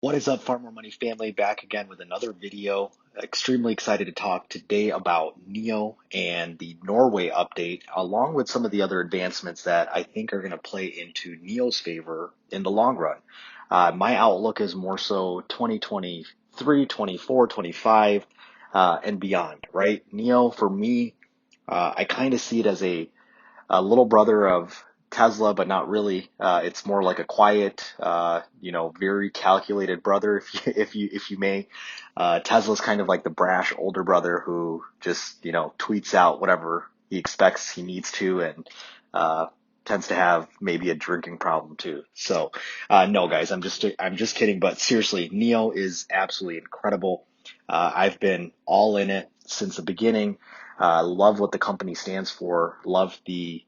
What is up, PharMore Money family? Back again with another video. Extremely excited to talk today about NIO and the Norway update, along with some of the other advancements that I think are going to play into NIO's favor in the long run. My outlook is more so 2023, 24, 25, and beyond, right? NIO, for me, I kind of see it as a little brother of Tesla, but not really. It's more like a quiet, very calculated brother, if you may. Tesla's kind of like the brash older brother who just tweets out whatever he expects he needs to, and uh, tends to have maybe a drinking problem too. So, no, guys, I'm just kidding. But seriously, NIO is absolutely incredible. I've been all in it since the beginning. Love what the company stands for. Love the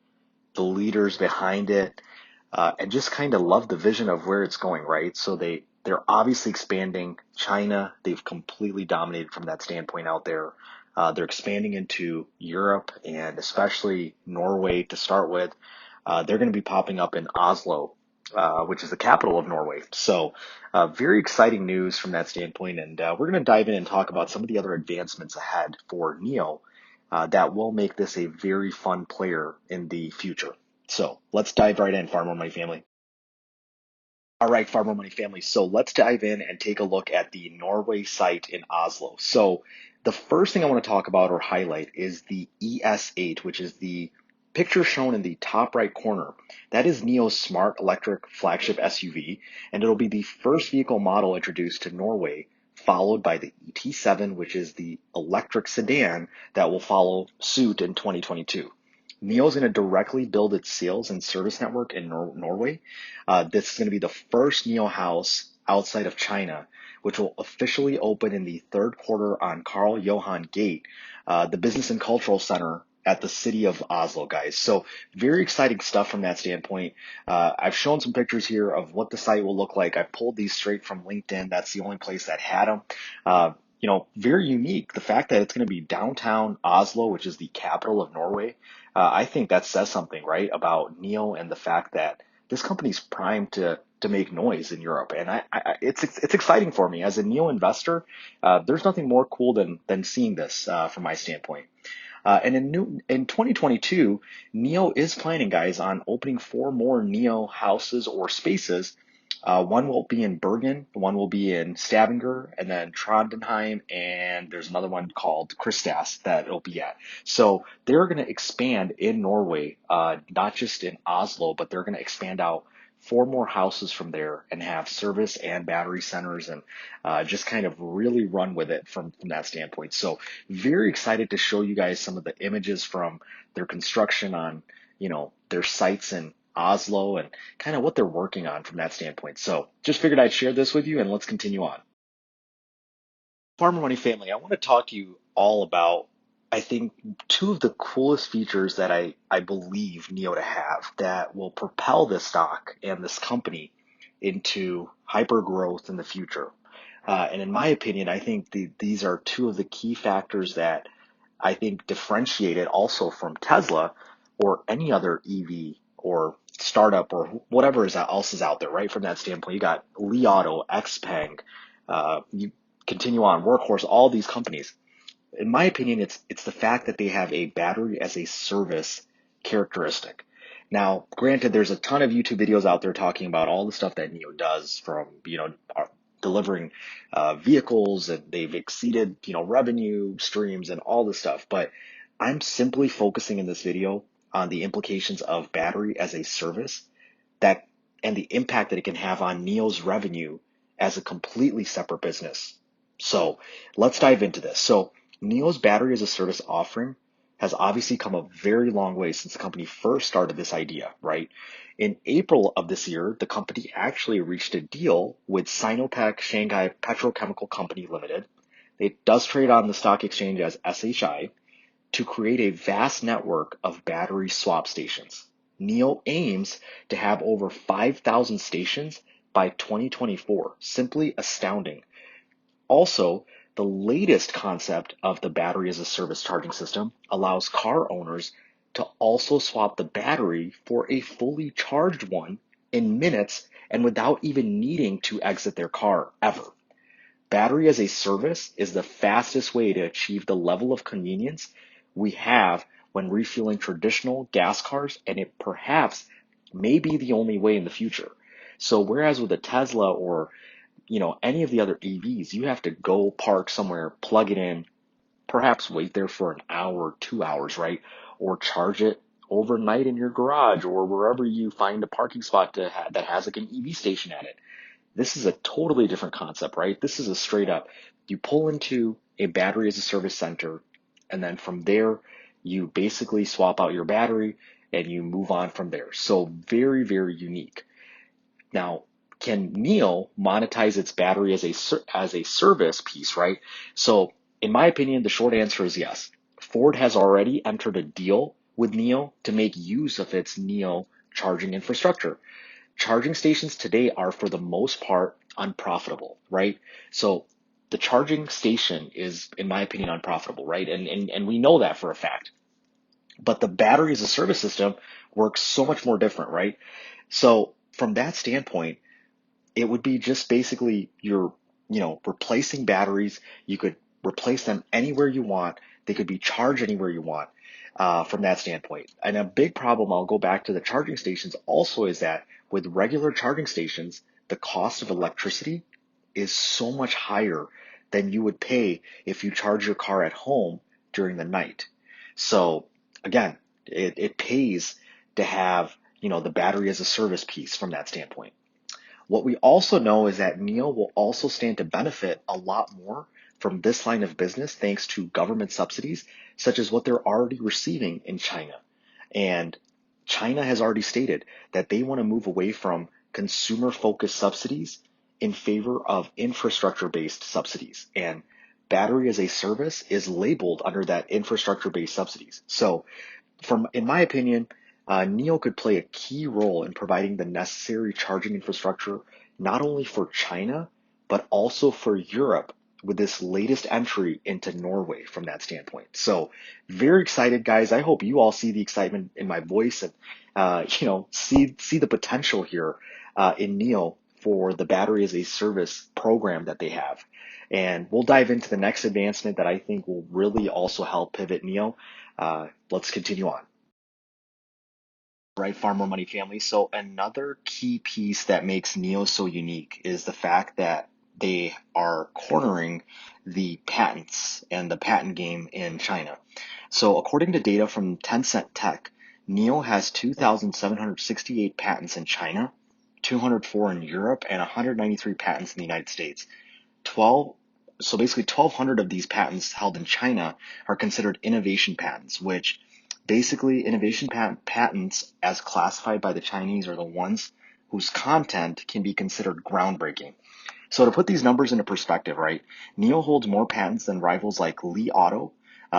leaders behind it, and just kind of love the vision of where it's going, right? So they're obviously expanding. China, they've completely dominated from that standpoint out there. They're expanding into Europe and especially Norway to start with. They're going to be popping up in Oslo, which is the capital of Norway. So, very exciting news from that standpoint. And we're going to dive in and talk about some of the other advancements ahead for NIO that will make this a very fun player in the future. So let's dive right in, PharMore Money family. All right, PharMore Money family. So let's dive in and take a look at the Norway site in Oslo. So the first thing I want to talk about or highlight is the ES8, which is the picture shown in the top right corner. That is NIO's smart electric flagship SUV, and it'll be the first vehicle model introduced to Norway, followed by the ET7, which is the electric sedan that will follow suit in 2022. NIO is going to directly build its sales and service network in Norway. This is going to be the first NIO house outside of China, which will officially open in the third quarter on Karl Johan Gate, the business and cultural center at the city of Oslo, guys. So very exciting stuff from that standpoint. I've shown some pictures here of what the site will look like. I pulled these straight from LinkedIn. That's the only place that had them. Very unique. The fact that it's going to be downtown Oslo, which is the capital of Norway, I think that says something, right, about NIO and the fact that this company's primed to make noise in Europe, and it's exciting for me as a NIO investor. There's nothing more cool than seeing this from my standpoint. And in 2022, NIO is planning, guys, on opening 4 more NIO houses or spaces. One will be in Bergen, one will be in Stavanger, and then Trondheim, and there's another one called Kristas that it'll be at. So they're going to expand in Norway, not just in Oslo, but they're going to expand out 4 more houses from there and have service and battery centers, and just kind of really run with it from that standpoint. So very excited to show you guys some of the images from their construction on, their sites in Oslo and kind of what they're working on from that standpoint. So just figured I'd share this with you, and let's continue on. Farmer Money family, I want to talk to you all about, I think, 2 of the coolest features that I believe NIO to have that will propel this stock and this company into hyper growth in the future. And in my opinion, I think these are 2 of the key factors that I think differentiate it also from Tesla or any other EV or startup or whatever else is out there, right? From that standpoint, you got Li Auto, XPeng, you continue on, Workhorse, all these companies. In my opinion, it's the fact that they have a battery as a service characteristic. Now, granted, there's a ton of YouTube videos out there talking about all the stuff that NIO does, from delivering vehicles, and they've exceeded revenue streams and all this stuff. But I'm simply focusing in this video on the implications of battery as a service, that and the impact that it can have on NIO's revenue as a completely separate business. So let's dive into this. So NIO's battery as a service offering has obviously come a very long way since the company first started this idea, right? In April of this year, the company actually reached a deal with Sinopec Shanghai Petrochemical Company Limited. It does trade on the stock exchange as SHI, to create a vast network of battery swap stations. NIO aims to have over 5,000 stations by 2024. Simply astounding. Also, the latest concept of the battery as a service charging system allows car owners to also swap the battery for a fully charged one in minutes and without even needing to exit their car ever. Battery as a service is the fastest way to achieve the level of convenience we have when refueling traditional gas cars, and it perhaps may be the only way in the future. So whereas with a Tesla or any of the other EVs, you have to go park somewhere, plug it in, perhaps wait there for an hour, 2 hours, right? Or charge it overnight in your garage or wherever you find a parking spot that has like an EV station at it. This is a totally different concept, right? This is a straight up, you pull into a battery as a service center, and then from there, you basically swap out your battery and you move on from there. So very, very unique. Now, can NIO monetize its battery as a service piece, right? So, in my opinion, the short answer is yes. Ford has already entered a deal with NIO to make use of its NIO charging infrastructure. Charging stations today are, for the most part, unprofitable, right? So, the charging station is, in my opinion, unprofitable, right? And we know that for a fact. But the battery as a service system works so much more different, right? So, from that standpoint, it would be just basically you're, replacing batteries. You could replace them anywhere you want. They could be charged anywhere you want from that standpoint. And a big problem, I'll go back to the charging stations also, is that with regular charging stations, the cost of electricity is so much higher than you would pay if you charge your car at home during the night. So again, it pays to have, the battery as a service piece from that standpoint. What we also know is that NIO will also stand to benefit a lot more from this line of business thanks to government subsidies, such as what they're already receiving in China. And China has already stated that they want to move away from consumer-focused subsidies in favor of infrastructure-based subsidies. And battery as a service is labeled under that infrastructure-based subsidies. So in my opinion, NIO could play a key role in providing the necessary charging infrastructure, not only for China, but also for Europe with this latest entry into Norway from that standpoint. So very excited, guys. I hope you all see the excitement in my voice and, see the potential here in NIO for the battery as a service program that they have. And we'll dive into the next advancement that I think will really also help pivot NIO. Let's continue on. Right, PharMore Money family. So another key piece that makes NIO so unique is the fact that they are cornering the patents and the patent game in China. So according to data from Tencent Tech, NIO has 2,768 patents in China, 204 in Europe, and 193 patents in the United States. 12 So basically 1,200 of these patents held in China are considered innovation patents, which basically innovation patents as classified by the Chinese are the ones whose content can be considered groundbreaking. So to put these numbers into perspective, right, NIO holds more patents than rivals like Li Auto,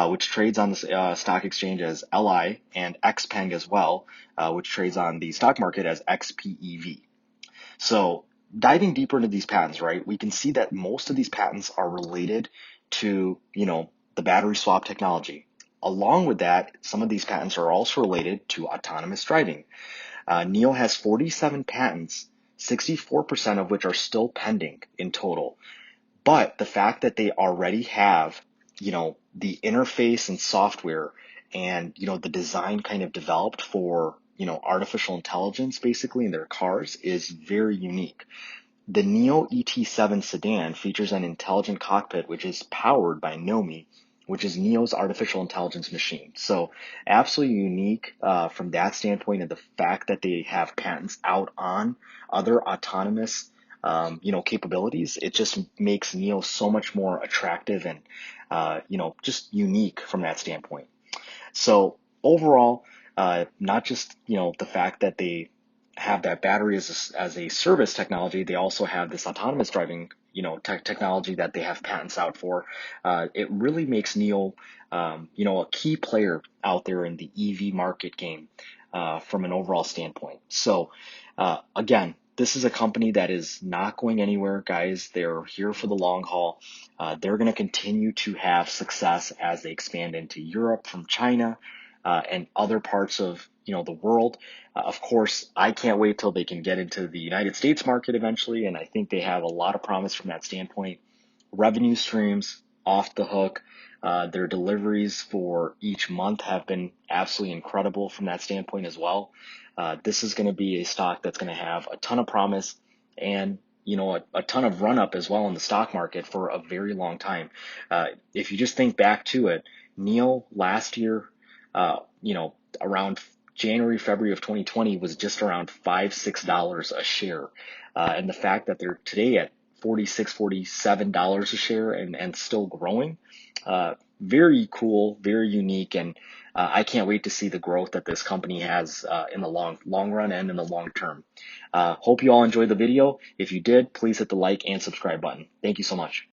which trades on the stock exchange as LI, and XPeng as well, which trades on the stock market as XPEV. So diving deeper into these patents, right, we can see that most of these patents are related to, the battery swap technology. Along with that, some of these patents are also related to autonomous driving. NIO has 47 patents, 64% of which are still pending in total. But the fact that they already have, the interface and software and, the design kind of developed for, artificial intelligence basically in their cars is very unique. The NIO ET7 sedan features an intelligent cockpit which is powered by Nomi, which is NIO's artificial intelligence machine. So absolutely unique from that standpoint, and the fact that they have patents out on other autonomous capabilities, it just makes NIO so much more attractive and, just unique from that standpoint. So overall, not just, the fact that they have that battery as a service technology, they also have this autonomous driving, technology that they have patents out for. It really makes NIO, a key player out there in the EV market game, from an overall standpoint. So, again, this is a company that is not going anywhere, guys. They're here for the long haul. They're going to continue to have success as they expand into Europe from China. and other parts of the world. Of course, I can't wait till they can get into the United States market eventually, and I think they have a lot of promise from that standpoint. Revenue streams off the hook. Their deliveries for each month have been absolutely incredible from that standpoint as well. This is going to be a stock that's going to have a ton of promise and a ton of run up as well in the stock market for a very long time. If you just think back to it, NIO last year, around January, February of 2020 was just around $5-6 a share. And the fact that they're today at $46-47 a share and still growing, very cool, very unique. And I can't wait to see the growth that this company has in the long run and in the long term. Hope you all enjoyed the video. If you did, please hit the like and subscribe button. Thank you so much.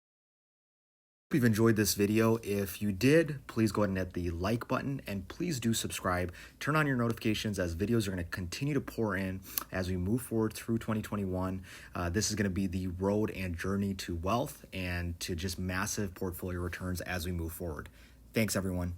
Hope you've enjoyed this video. If you did, please go ahead and hit the like button and please do subscribe. Turn on your notifications as videos are going to continue to pour in as we move forward through 2021. This is going to be the road and journey to wealth and to just massive portfolio returns as we move forward. Thanks, everyone.